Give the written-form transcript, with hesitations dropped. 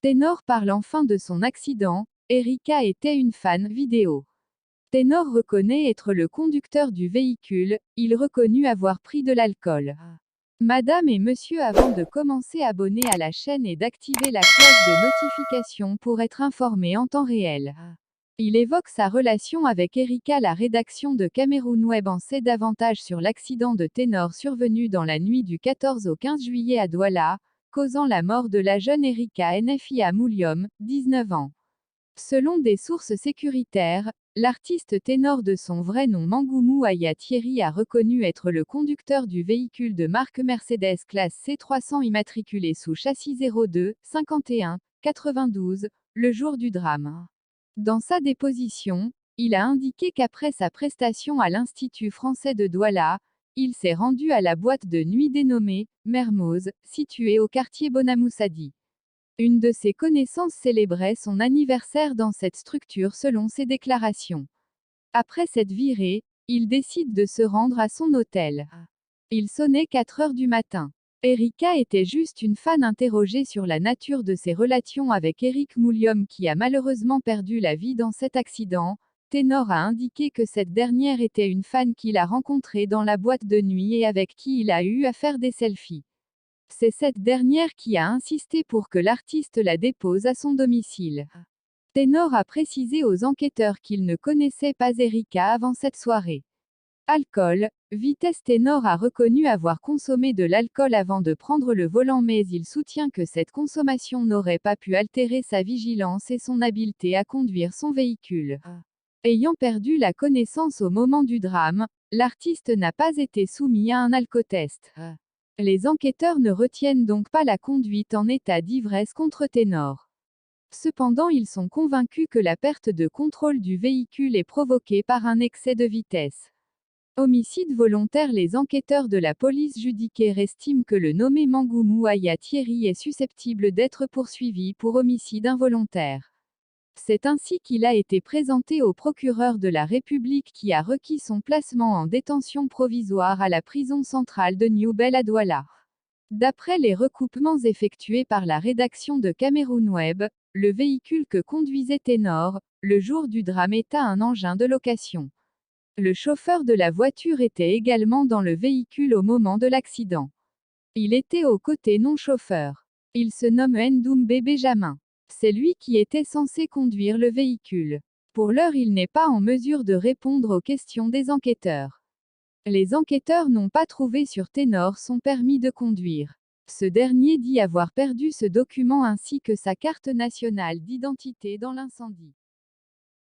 Ténor parle enfin de son accident. Erika était une fan vidéo. Ténor reconnaît être le conducteur du véhicule, il reconnut avoir pris de l'alcool. Madame et monsieur, avant de commencer, abonner à la chaîne et d'activer la cloche de notification pour être informé en temps réel. Il évoque sa relation avec Erika. La rédaction de Cameroun Web en sait davantage sur l'accident de Ténor survenu dans la nuit du 14 au 15 juillet à Douala, causant la mort de la jeune Erika Nfia Mouliom, 19 ans. Selon des sources sécuritaires, l'artiste ténor de son vrai nom Mangoumou Aya Thierry a reconnu être le conducteur du véhicule de marque Mercedes classe C300 immatriculé sous châssis 02 51 92 le jour du drame. Dans sa déposition, il a indiqué qu'après sa prestation à l'Institut français de Douala, il s'est rendu à la boîte de nuit dénommée Mermoz, située au quartier Bonamoussadi. Une de ses connaissances célébrait son anniversaire dans cette structure selon ses déclarations. Après cette virée, il décide de se rendre à son hôtel. Il sonnait 4 heures du matin. Erika était juste une fan. Interrogée sur la nature de ses relations avec Eric Mouliom qui a malheureusement perdu la vie dans cet accident, Ténor a indiqué que cette dernière était une fan qu'il a rencontrée dans la boîte de nuit et avec qui il a eu à faire des selfies. C'est cette dernière qui a insisté pour que l'artiste la dépose à son domicile. Ténor a précisé aux enquêteurs qu'il ne connaissait pas Erika avant cette soirée. Alcool, vitesse. Ténor a reconnu avoir consommé de l'alcool avant de prendre le volant, mais il soutient que cette consommation n'aurait pas pu altérer sa vigilance et son habileté à conduire son véhicule. Ayant perdu la connaissance au moment du drame, l'artiste n'a pas été soumis à un alcotest. Les enquêteurs ne retiennent donc pas la conduite en état d'ivresse contre Ténor. Cependant, ils sont convaincus que la perte de contrôle du véhicule est provoquée par un excès de vitesse. Homicide volontaire. Les enquêteurs de la police judiciaire estiment que le nommé Mangoumou Aya Thierry est susceptible d'être poursuivi pour homicide involontaire. C'est ainsi qu'il a été présenté au procureur de la République qui a requis son placement en détention provisoire à la prison centrale de New-Bel à Douala. D'après les recoupements effectués par la rédaction de Cameroun Web, le véhicule que conduisait Ténor, le jour du drame, était un engin de location. Le chauffeur de la voiture était également dans le véhicule au moment de l'accident. Il était au côté non-chauffeur. Il se nomme Ndoumbe Benjamin. C'est lui qui était censé conduire le véhicule. Pour l'heure, il n'est pas en mesure de répondre aux questions des enquêteurs. Les enquêteurs n'ont pas trouvé sur Ténor son permis de conduire. Ce dernier dit avoir perdu ce document ainsi que sa carte nationale d'identité dans l'incendie.